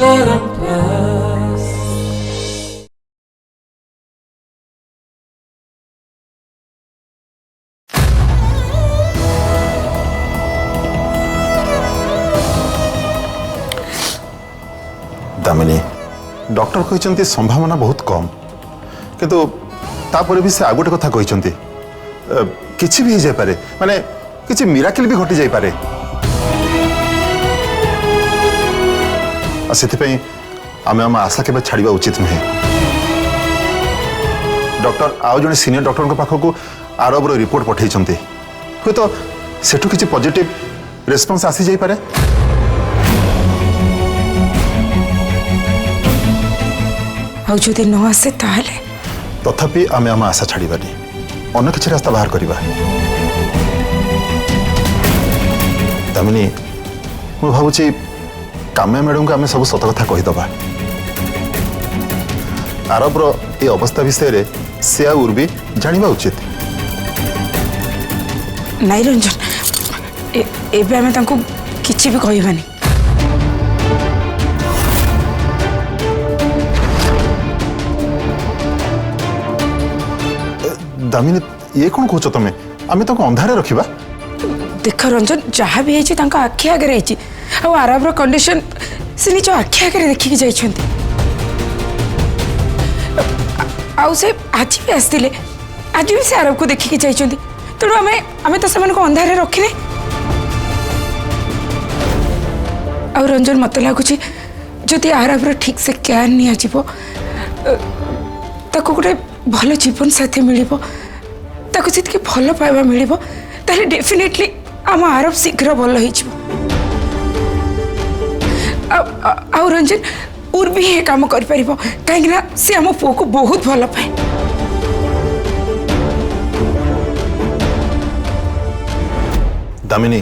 Damini doctor कहते संभावना बहुत कम किंतु तापर भी से आगोटे कथा कहते किसी भी हो जाए पारे माने किसी मिराकिल भी घटी जाए पारे से आम आम आशा के छाड़ा उचित नुहे डॉक्टर आउ जड़े सीनियर डॉक्टर पाखक आरबर रिपोर्ट पठे हूँ तो सेठू किसी पॉजिटिव रेस्पॉन्स आसी जाई पारे जदि न आसे ताहले तथापि आम आम आशा छाड़ानी अन्य किसी रास्ता बाहर करवा दामिनी मु भावुची काम्या मैडम को आम सब सत कथा कहीदबा आरबर ये अवस्था विषय से आर्वी जाना उचित नाई रंजन एबे आमे तांको किछि भी कहबानी दामिनी ये कौन कह तुम आम तो अंधारे रखा देख रंजन जहाँ भी है आखि आगे आरबर कंडीशन से निज आखि आगे देखिकी जाइछन्ति से आज भी आसते आज भी से आरब को देखिकी जाइछन्ति तेणु आमे तो से अंधारे रखिने आ रंजन मत लगुच जदि आरबर ठीक से केयर नि आजिबो ताको गोटे भल जीवन साथी मिलिबो ताको जितकी भल पाइबा मिलिबो ताले डेफिनेटली आम आरब शीघ्र भल होइजिबो आ रंजन उर्वी ये काम कर परिबो काहे ना से आम पुओ को बहुत भल पाए दामिनी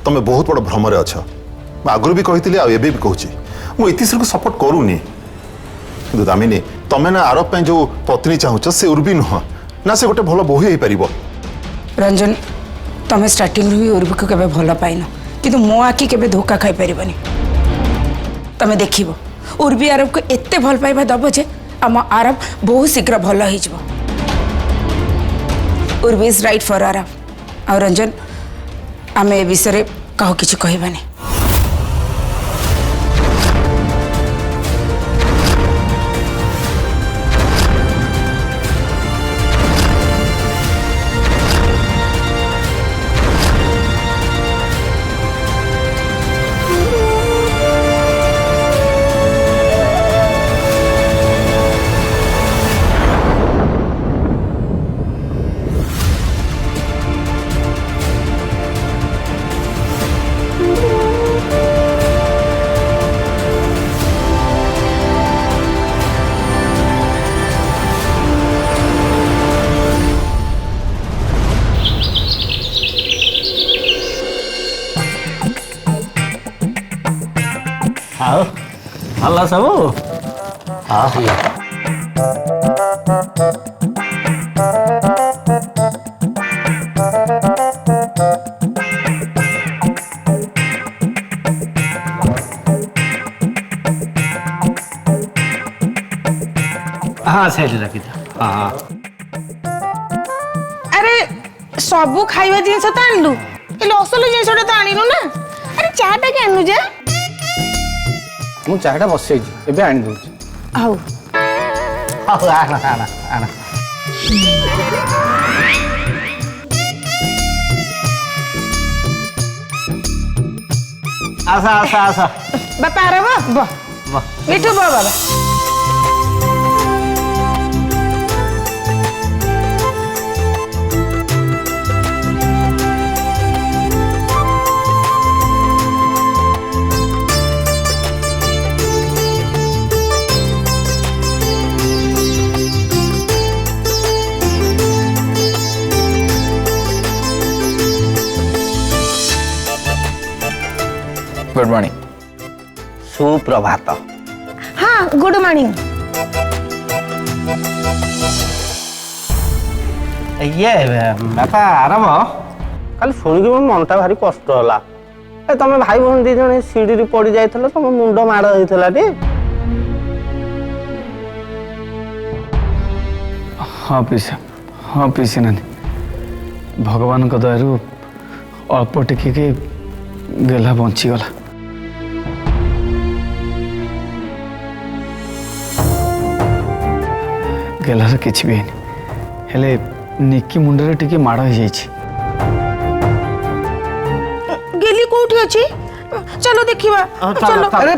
तुम बहुत बड़ भ्रम अच्छ आगुरी भी कही आबे भी कहूँ मुझे इतिश्वर को सपोर्ट करूनी कि दामिनी तमें ना आरब पे जो पत्नी चाहूच से उर्वी नुह ना से गोटे भल बोही हो पार रंजन तमें स्टार्टिंग भी उर्वी को केबे भल पाइन किंतु मो आखि केबे धोखा खाई परिबनी तमें देखिबो उर्वी आरब को एते भल पाइबा दब जे आम आरब बहुत शीघ्र भल हो उर्वी इज राइट फॉर आरब आ रंजन आमे ए विषय काहो किछि कहबानी आओ भल सब हाँ हाँ हाँ सही रखी था हाँ अरे सबू खाइबा जिनस तो आनलु ए असल जिनसटा तो आनिलु ना अरे चाटा के आनलु जे मु चाटा बसई एबे आनी दउछ आउ आउ आना आना आना आसा आसा आसा बापा रे बा मिठू बा बाबा गुड मॉर्निंग सुप्रभात हाँ गुड मॉर्निंग ये बापा आराम कल शुणिक मो मनटा भारी कष्ट होला ଏ ତମେ ଭାଇ ଭଉଣୀ ଦି ଜଣ ସିଡିରୁ ପଡି ଯାଇଥିଲ, ତମ ମୁଣ୍ଡ ମାଡ଼ ହେଇଥିଲା ଟି? ହଁ ପିସି ନାନୀ, ଭଗବାନଙ୍କ ଦୟାରୁ ଅଳ୍ପ ଟିକେ ଗେଲା ବଞ୍ଚିଗଲା। ଗେଲାର କିଛି ବି ହେଇନି, ହେଲେ ନିକି ମୁଣ୍ଡରେ ଟିକେ ମାଡ଼ ହେଇଯାଇଛି। ଗେଲି କୋଉଠି ଅଛି? ଚାଲ ଦେଖିବା। ଚାଲ। ଆରେ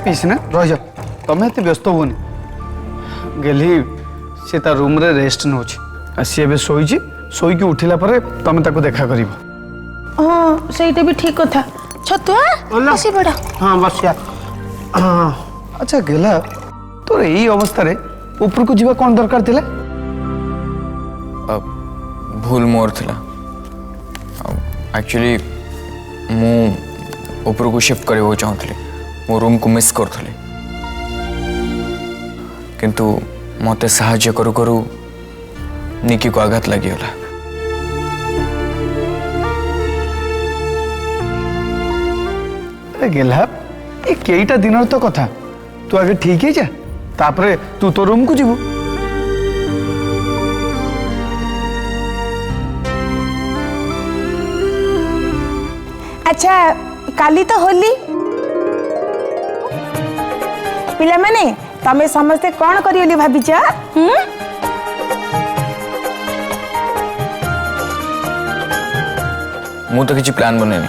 ପିସି ନା ରହିଯାଅ, ତମେ ଏତେ ବ୍ୟସ୍ତ ହୁଅନି। ଗେଲି ସେ ତା ରୁମ୍ରେ ରେଷ୍ଟ ନେଉଛି, ସିଏ ଏବେ ଶୋଇଛି, ଶୋଇକି ଉଠିଲା ପରେ ତମେ ତାକୁ ଦେଖା କରିବ। ହଁ ସେଇଟା ବି ଠିକ କଥା। ଛତୁଆ ବସି ପଡ଼। ହଁ ବସିଆ। ହଁ ଆଚ୍ଛା ଗେଲା, ତୋର ଏଇ ଅବସ୍ଥାରେ ଉପରକୁ ଯିବା କ'ଣ ଦରକାର ଥିଲା? ଭୁଲ ମୋର ଥିଲା। ଆକ୍ଚୁଆଲି ମୁଁ ଉପରକୁ ସିଫ୍ଟ କରିବାକୁ ଚାହୁଁଥିଲି, ମୋ ରୁମ୍କୁ ମିସ୍ କରୁଥିଲି, କିନ୍ତୁ ମୋତେ ସାହାଯ୍ୟ କରୁ କରୁ ନିକିକୁ ଆଘାତ ଲାଗିଗଲା। ଆରେ ଗେଲା, ଏ କେଇଟା ଦିନର ତ କଥା, ତୁ ଆଗେ ଠିକ ହେଇଯା, ତାପରେ ତୁ ତୋ ରୁମ୍କୁ ଯିବୁ। ଆଚ୍ଛା କାଲି ତ ହୋଲି, ପିଲାମାନେ ତମେ ସମସ୍ତେ କଣ କରିବ ବୋଲି ଭାବିଛ? ମୁଁ ତ କିଛି ପ୍ଲାନ୍ ବନେଇନି।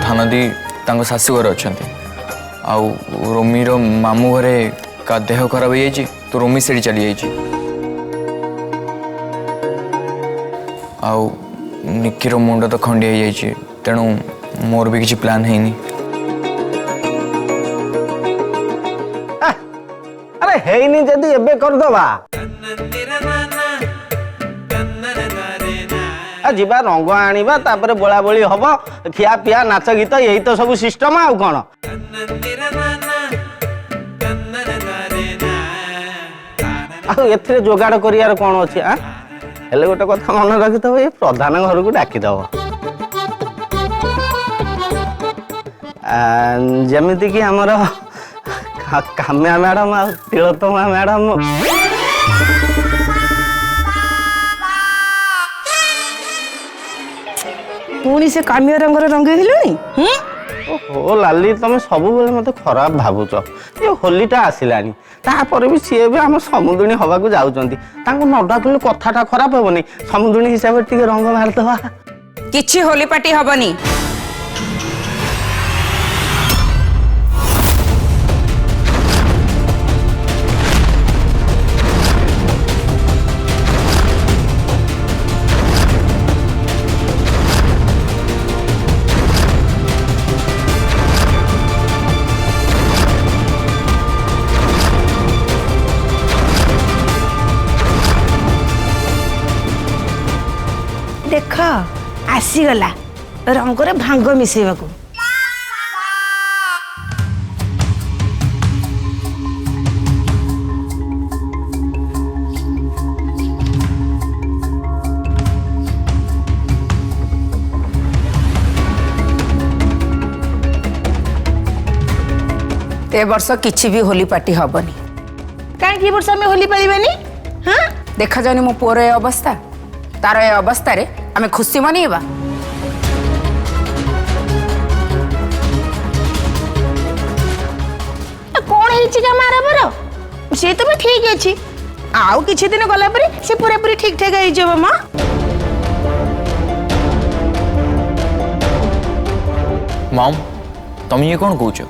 ଧାନଦି ତାଙ୍କ ଶାଶୁ ଘରେ ଅଛନ୍ତି, ଆଉ ରୋମିର ମାମୁଁ ଘରେ କା ଦେହ ଖରାପ ହେଇଯାଇଛି, ତ ରୋମି ସେଠି ଚାଲିଯାଇଛି। ଆଉ ନିକିର ମୁଣ୍ଡ ତ ଖଣ୍ଡିଆ ହେଇଯାଇଛି, ତେଣୁ ମୋର ବି କିଛି ପ୍ଲାନ୍ ହେଇନି। ଆରେ ହେଇନି ଯଦି ଏବେ କରିଦବା। ଯିବା ରଙ୍ଗ ଆଣିବା, ତାପରେ ବୋଳା ବୋଳି ହବ, ଖିଆ ପିଆ ନାଚ ଗୀତ, ଏଇ ତ ସବୁ ସିଷ୍ଟମ। ଆଉ କଣ? ଆଉ ଏଥିରେ ଯୋଗାଡ଼ କରିବାର କ'ଣ ଅଛି? ହେଲେ ଗୋଟେ କଥା ମନେ ରଖିଥିବ, ଏ ପ୍ରଧାନ ଘରକୁ ଡାକିଦବ। ଯେମିତିକି ଆମର କାମ୍ୟା ମ୍ୟାଡ଼ାମ ଆଉ ତିଳୋତ୍ତମା ମ୍ୟାଡ଼ାମ। ପୁଣି ସେ କାମିଆ ରଙ୍ଗର ରଙ୍ଗେଇ ହେଲୁଣି? ଓହୋ ଲାଲି, ତମେ ସବୁବେଳେ ମତେ ଖରାପ ଭାବୁଛ। ଏ ହୋଲିଟା ଆସିଲାଣି, ତାପରେ ବି ସିଏ ବି ଆମ ସମୁଦୁଣୀ ହବାକୁ ଯାଉଛନ୍ତି, ତାଙ୍କୁ ନ ଡାକିଲେ କଥାଟା ଖରାପ ହବନି। ସମୁଦୁଣୀ ହିସାବରେ ଟିକେ ରଙ୍ଗ ମାରିଦବା। କିଛି ହୋଲି ପାର୍ଟି ହବନି। ଦେଖ ଆସିଗଲା ରଙ୍ଗରେ ଭାଙ୍ଗ ମିଶେଇବାକୁ। ए वर्ष किछि भी होली पार्टी हबनी। कहीं वर्ष आम होली पारिबानी? हाँ देखा जानी मो पुअर ए अवस्था, तार ए अवस्था रे आमे खुशी मनेइबा। कौन है मारबर सी तो मैं ठीक अच्छी, आउ किछि दिन गला परे से पूरा पूरी ठीक ठाक हो जाबो। मां मम तुम ये कौन कौच?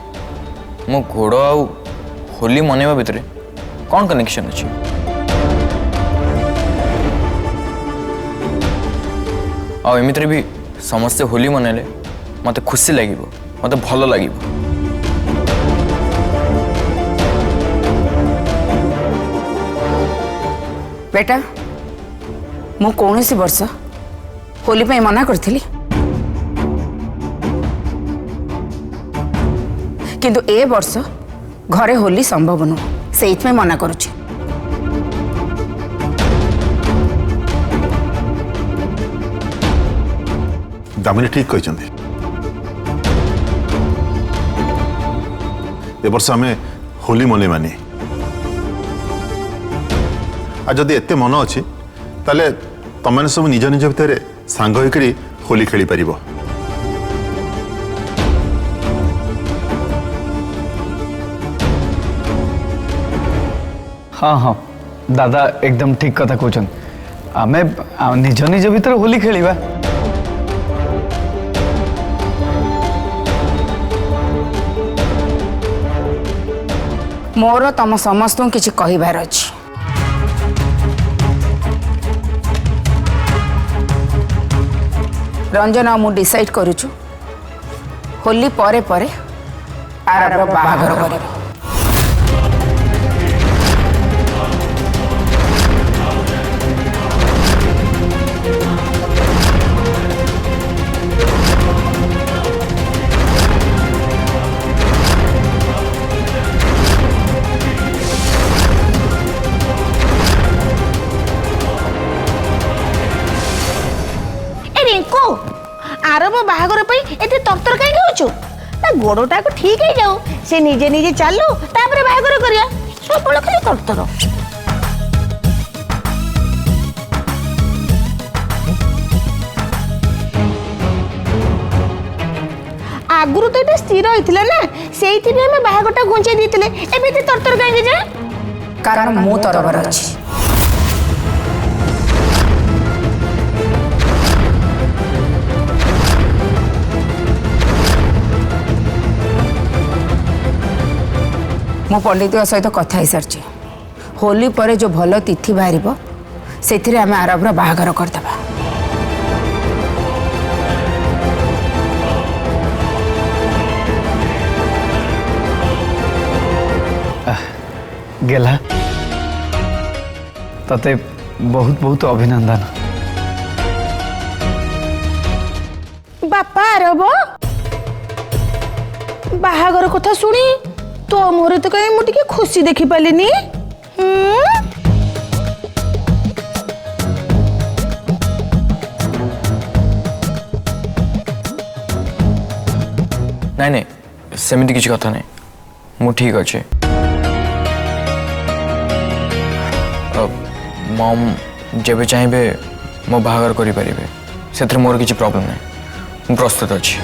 मो घोड़ आउ होली मनैबा भितर कौन कनेक्शन अच्छी? आ एमितरे भी समस्ते होली मनैले मते खुशी लागिबो, मते भलो लागिबो। बेटा मु कौन सी वर्ष होली पे मना करथिली, किंतु ए वर्ष घरे होली संभव नुह, से मना करुछि। दामिनी ठीक कहते ए वर्ष आम होली मने मानी आ जदि एते मन अच्छी ताले तुम सब निज निज भितर सांग होकरी होली खेली पारिबो। हाँ हाँ दादा एकदम ठीक कथा कहछन आमे निज निज भितर होली खेलिबा। मोर तम समस्त किसी कहबार अछि। रंजन मु डिसाइड करूछु होली परे परे आरबर बाहागर करिबो। आरब बाहागर एते तरतर कहीं होचु ता गोड़टा को ठीक है जाऊ से निजे निजे चालू तापर बाहागर करिया सब बळ खाली तरतर। आगुरु तो एटा स्थिर होइथिला ना सेइथि भी हम बाहागरटा गुंचे दिथिले एबे ते तरतर कहीं जे कारण मो तरबर अछि। मो पंडित सहित कथा ही सारी होली पर जो भल तिथि बाहर से आम आरबर बाहागर करदे। गेला तते बहुत बहुत अभिनंदन। बापा आरब बाहागर कथा सुनी तो मोर तो कहीं मुझे खुशी देखी पालिनी। नहीं नहीं सेमती किसी कथा नहीं मु ठीक अच्छे। मम जब चाहिए मो बाहागर करें से मोर किसी प्रॉब्लम नहीं मु प्रस्तुत अच्छी।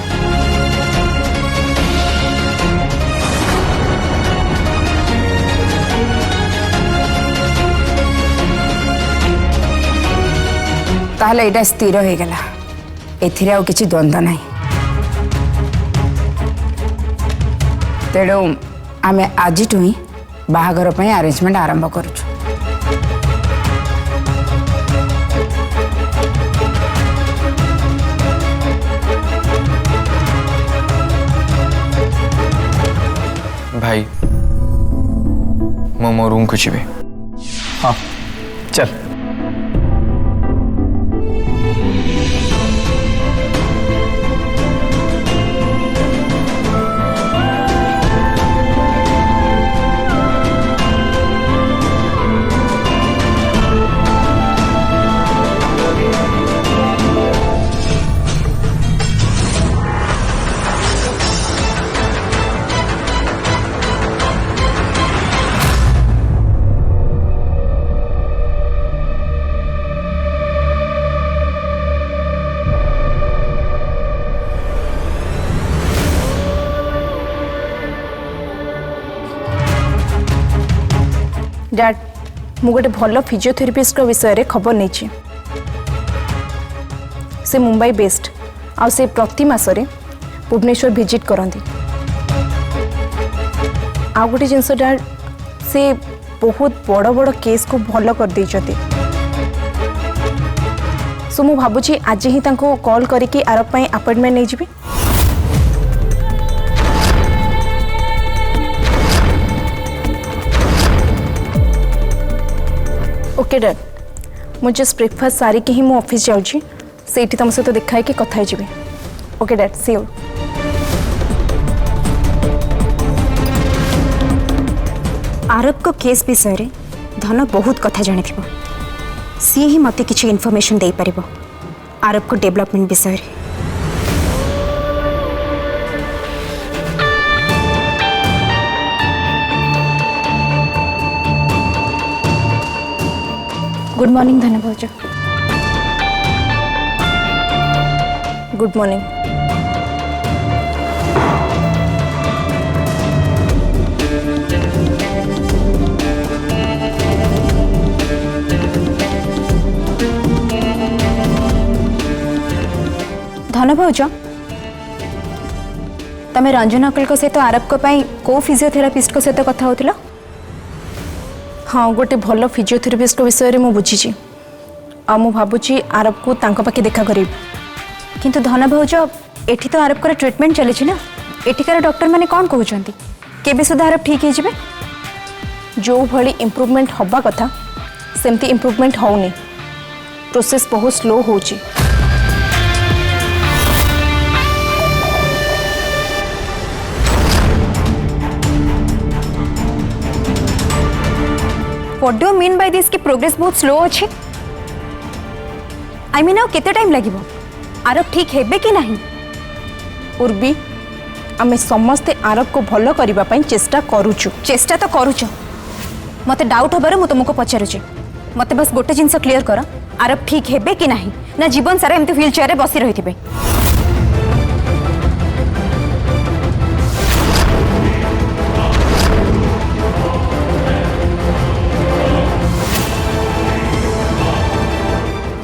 ताहले एटा स्थिर हो गला एथिरे आउ किछि द्वंद्व नहीं। तेणु आमे आजिठु ही बाहागर पई अरेंजमेंट आरंभ करूछु। भाई मो रूम को जीवे। हाँ चल। डैड मु गोटे भल फिजियोथेरापिस्ट विषय रे खबर नहीं से मुंबई बेस्ड आ से प्रति मासरे भुवनेश्वर विजिट करती। आ गोटे जिनस डैड से बहुत बड़ बड़ केस को भल कर देइछथि। सो मु भाबुची आज ही तांको कॉल करके आरब पई अपॉइंटमेंट नहीं जीबी। ओके डैड मु जस्ट ब्रेकफास्ट सारी के ही मु ऑफिस जाउची सेठी तुम सहित देखा है कि कथा ही जीवी। Okay dad see you. आरब को केस विषय रे धन बहुत कथा जानी थी सी ही मते किछि इन्फॉर्मेशन दे परिबो आरब को डेवलपमेंट विषय रे। गुड मॉर्निंग धन भाउज। Good morning. धन भाउज तमें रंजन अंकल को सहित आरब को को फिजियोथेरापिस्ट को सहित कथा होतिला? हाँ गोटे भल फिजियोथेरापिस्ट विषय में मुझे बुझी आ मु भावुची आरब को तांको पाखे देखा करी। किंतु धन भाउज एठी तो आरब को ट्रीटमेंट चली ना, एठिकार डॉक्टर माने कौन कहउचंती केबे सुधा आरब ठीक हे जिवे? जो भली इम्प्रूवमेंट हवा कथा सेमती इम्प्रूवमेंट होनी, प्रोसेस बहुत स्लो होची। What do you mean by this कि प्रोग्रेस बहुत स्लो अच्छे? आई मीन केते टाइम लागिबो आरब ठीक हेबे कि नहीं? उर्बी आमे समस्ते आरब को भलो करिबा पई चेष्टा करूछु। चेष्टा तो करूच, मते डाउट हबार मु तुमको पचारुची। मते बस गोटे जिनस क्लियर कर, आरब ठीक हेबे कि नहीं ना जीवन सारा एमती व्हील चेयर रे बसी रहिथिबे?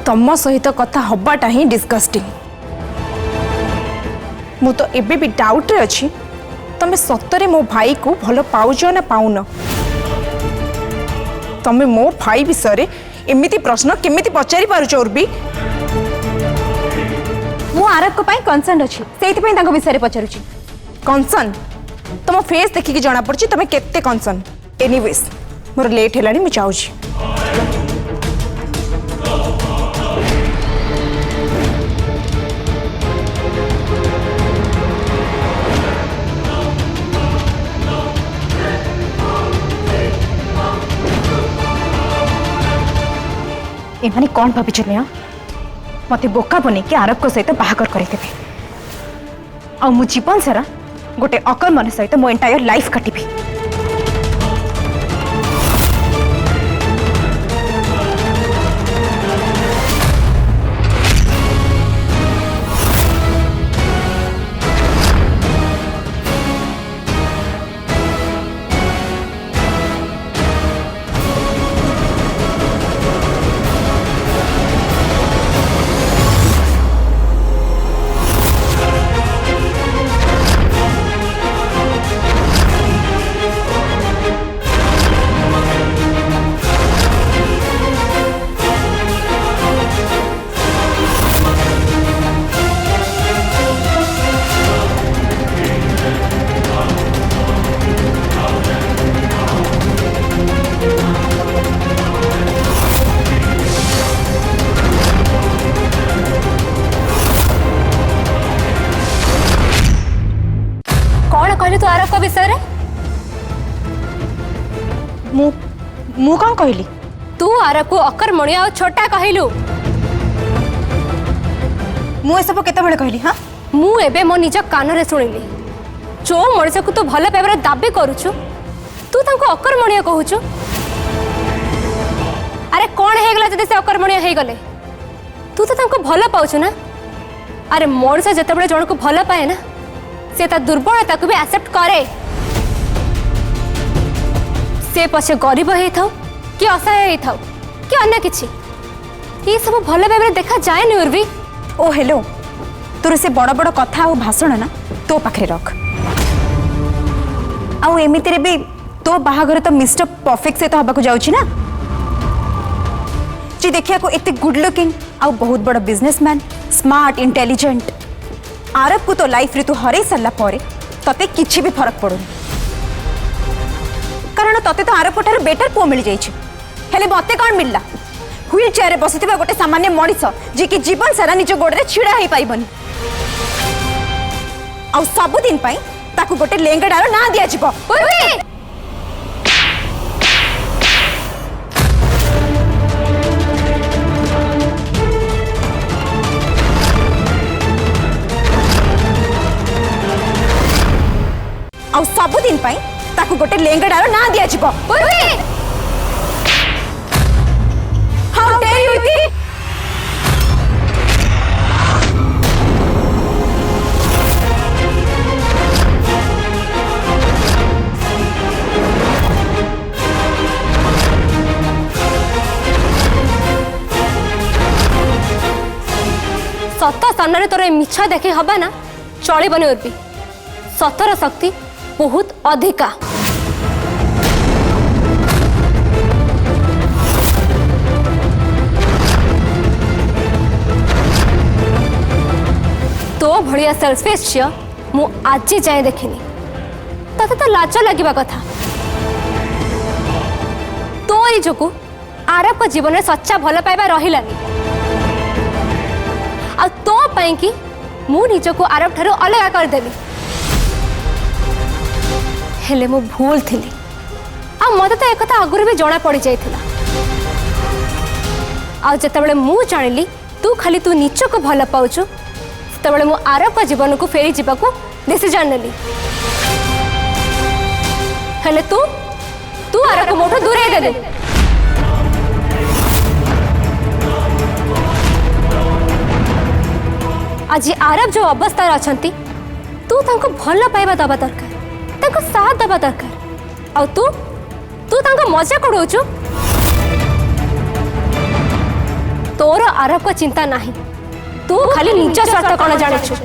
तम सहित कथा हबाटा ही डिस्गस्टिंग। मु तो एबे भी डाउट रे अछि तमे सत्तरे मो भाई को भलो पाउछ ना पाउन? तमे मो भाई विषय रे एमिति प्रश्न केमिति पचारि पारुछ उर्बी? मु आरब को पाई कंसर्न अछि, सेति पई तांको विषय रे पचारुची। कंसर्न तुम फेस देखिकी जना पड़छि तमे केते कंसर्न। एनीवेज मोर लेट हेलानी मु चाहूछि। एमाने कौन भाभी मते बोका बने कि आरब को सहित बाहागर करदेवे आ मु जीवन सारा गोटे अकल मन सहित मो एंटायर लाइफ काटिबी। तो आरब का विषय रे मु कौन कहली? तू आरब को अकर्मण्य और छोटा कहलु। मु ए सब केते बेले कहली? हां मु एबे मो निज कान रे सुनिली जो मनुष्य को तू भल पाइबार दाबी करूछु तू तांको अकर्मण्य कहूछु। अरे कौन हेगला जदि से अकर्मण्य हे गले? तू तो तांको भल पाउछु ना। अरे मनुष्य जतबेले जण को भल पाए ना से ता दुर्बलता को भी एक्सेप्ट करे। से पछे गरीब हे थाउ कि असहाय हे थाउ कि अन्य किछि ये सब भल भाबरे देखा जाए नि उर्वी। ओ हेलो तोर से बड़ बड़ कथा और भाषण ना तो पाखरे रख। आ एमिति रे भी तो बाहागर तो मिस्टर परफेक्ट से तो हबा को जाउछि ना। जी देखिया को एते गुड लुकिंग आ बहुत बड़ बिजनेसमैन स्मार्ट इंटेलिजेंट आरब को तो लाइफ रे तू हरे सरला परे तते किछि भी फरक पड़ुनी। कारण तते तो आरब ठार बेटर पो मिल जाइछि हेले मते कोन मिलला? व्हील चेयर रे बसिथिबा गोटे सामान्य मଣିଷ जे कि जीवन सारा निज गोड़े छिड़ा हे पाइबनी आ सब दिन पई ताकू गोटे लेंगड़ार ना दिया जिवो। आ सब दिन पई ताकू गोटे लेंगड़ार ना दिया जिवो। हां इति सत सामने तोर मिछा देखी हवा ना चलबनी उर्वी सतर शक्ति बहुत अधिका तो भड़िया सेल्फिश झील मु आज जाए देखनी तते तो लाज लगे कथा तोरी जो आरब जीवन में सच्चा भल पाइबा रहिलानी आ तो पाई कि मु निजको आरब ठारो अलग करदेली हेले मु भूल थिली आ मते तो एक कथा आगुरी भी जना पड़ी जाइथिला आ जतबेले मु जानिली तू खाली तू निजको भल पाउछु तबेले मु आरब का जीवन को फेरी जीवाकू डिसीजन नेली हेले तू तू आरब को मोठो दूरे देले आज आरब जो अवस्था अछंती तू तांको भल पाइबा दबा दरकार तांको साथ दबा दरकार आ तू तू तांको मजा उड़ाउछु तोर आरब को चिंता नहीं तू खाली निज स्वार्थ कौन जानिछु